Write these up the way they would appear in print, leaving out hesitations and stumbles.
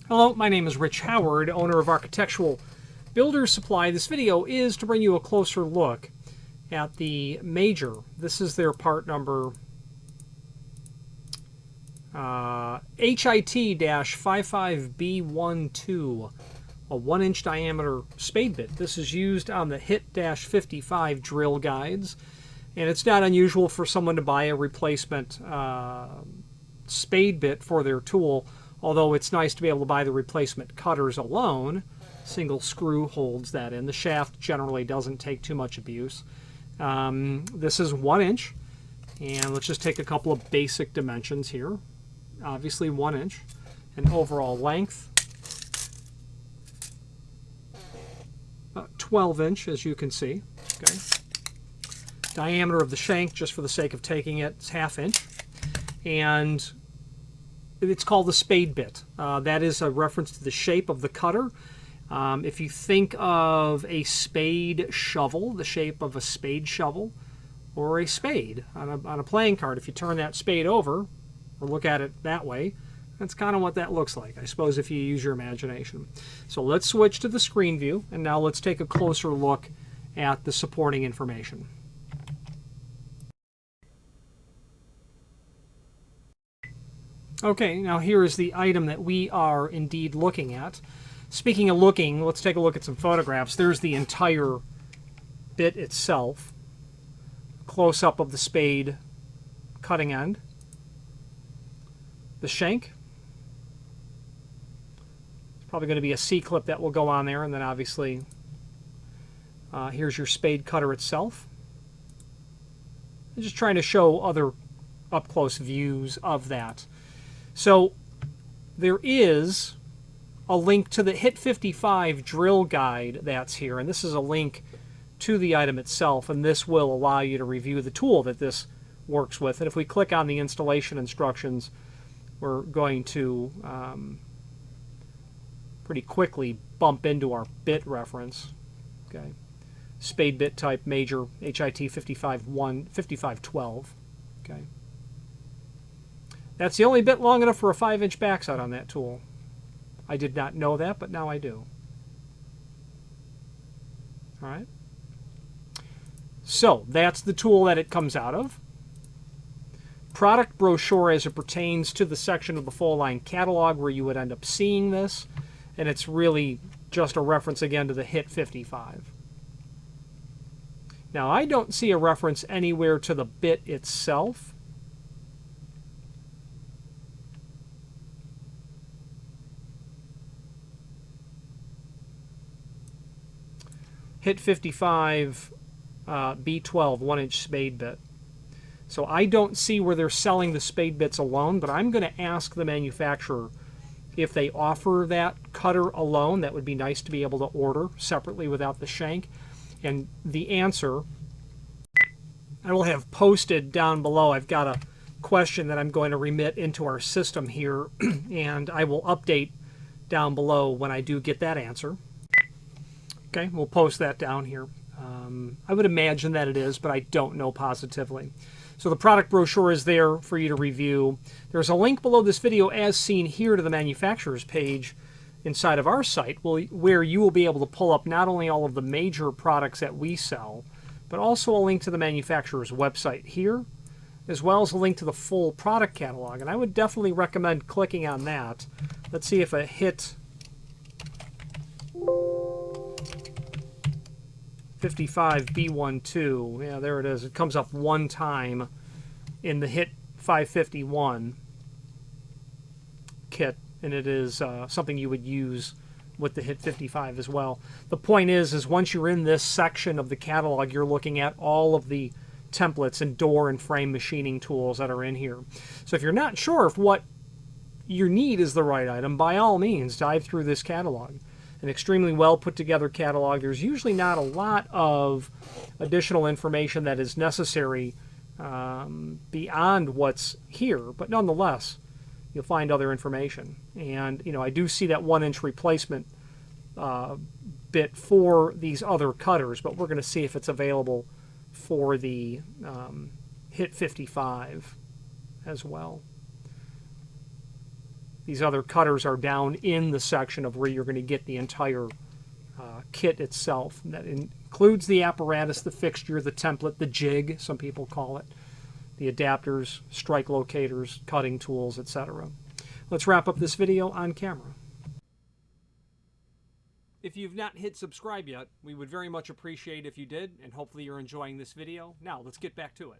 Hello, my name is Rich Howard, owner of Architectural Builder's Supply. This video is to bring you a closer look at the Major. This is their part number HIT-55B12, a 1-inch diameter spade bit. This is used on the HIT-55 drill guides, and it's not unusual for someone to buy a replacement spade bit for their tool, although it's nice to be able to buy the replacement cutters alone. Single screw holds that in. The shaft generally doesn't take too much abuse. This is 1 inch, and let's just take a couple of basic dimensions here. Obviously 1 inch, and overall length 12 inch, as you can see. Okay. Diameter of the shank, just for the sake of taking it, is 1/2 inch, and it's called the spade bit. That is a reference to the shape of the cutter. If you think of a spade shovel, the shape of a spade shovel, or a spade on a playing card, if you turn that spade over, or look at it that way, that's kind of what that looks like, I suppose, if you use your imagination. So let's switch to the screen view, and now let's take a closer look at the supporting information. Okay, now here is the item that we are indeed looking at. Speaking of looking, let's take a look at some photographs. There's the entire bit itself. Close-up of the spade cutting end. The shank. It's probably going to be a C-clip that will go on there, and then obviously here's your spade cutter itself. I'm just trying to show other up-close views of that. So there is a link to the HIT-55 drill guide that's here, and this is a link to the item itself, and this will allow you to review the tool that this works with. And if we click on the installation instructions, we're going to pretty quickly bump into our bit reference. Okay, spade bit type Major HIT-55B12. Okay. That's the only bit long enough for a 5-inch backside on that tool. I did not know that, but now I do. All right. So that's the tool that it comes out of. Product brochure as it pertains to the section of the full line catalog where you would end up seeing this, and it's really just a reference again to the HIT-55. Now I don't see a reference anywhere to the bit itself. HIT-55B12 1-inch spade bit. So I don't see where they're selling the spade bits alone, but I'm going to ask the manufacturer if they offer that cutter alone. That would be nice to be able to order separately without the shank. And the answer I will have posted down below. I've got a question that I'm going to remit into our system here, and I will update down below when I do get that answer. Okay, we'll post that down here. I would imagine that it is, but I don't know positively. So the product brochure is there for you to review. There's a link below this video as seen here to the manufacturer's page inside of our site where you will be able to pull up not only all of the major products that we sell, but also a link to the manufacturer's website here, as well as a link to the full product catalog. And I would definitely recommend clicking on that. Let's see if a HIT-55B12, yeah, there it is. It comes up one time in the HIT-551 kit, and it is something you would use with the HIT-55 as well. The point is once you're in this section of the catalog, you're looking at all of the templates and door and frame machining tools that are in here. So if you're not sure if what you need is the right item, by all means, dive through this catalog. An extremely well put together catalog. There's usually not a lot of additional information that is necessary beyond what's here, but nonetheless, you'll find other information. And I do see that 1-inch replacement bit for these other cutters, but we're going to see if it's available for the HIT-55 as well. These other cutters are down in the section of where you're going to get the entire kit itself. That includes the apparatus, the fixture, the template, the jig, some people call it, the adapters, strike locators, cutting tools, etc. Let's wrap up this video on camera. If you've not hit subscribe yet, we would very much appreciate if you did, and hopefully you're enjoying this video. Now, let's get back to it.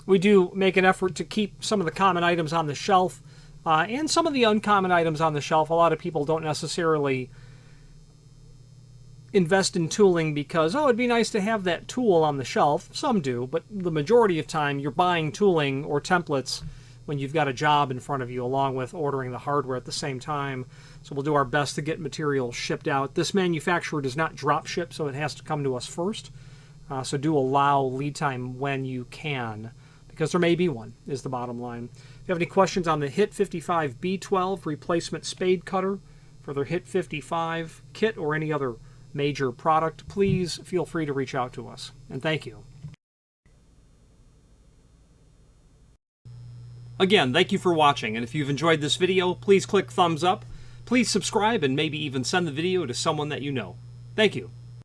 We do make an effort to keep some of the common items on the shelf and some of the uncommon items on the shelf. A lot of people don't necessarily invest in tooling because, oh, it'd be nice to have that tool on the shelf. Some do, but the majority of time you're buying tooling or templates when you've got a job in front of you, along with ordering the hardware at the same time. So we'll do our best to get material shipped out. This manufacturer does not drop ship, so it has to come to us first. So do allow lead time when you can, because there may be one, is the bottom line. If you have any questions on the HIT-55B12 replacement spade cutter for their HIT-55 kit or any other major product, please feel free to reach out to us. And thank you. Again, thank you for watching, and if you've enjoyed this video, please click thumbs up, please subscribe, and maybe even send the video to someone that you know. Thank you.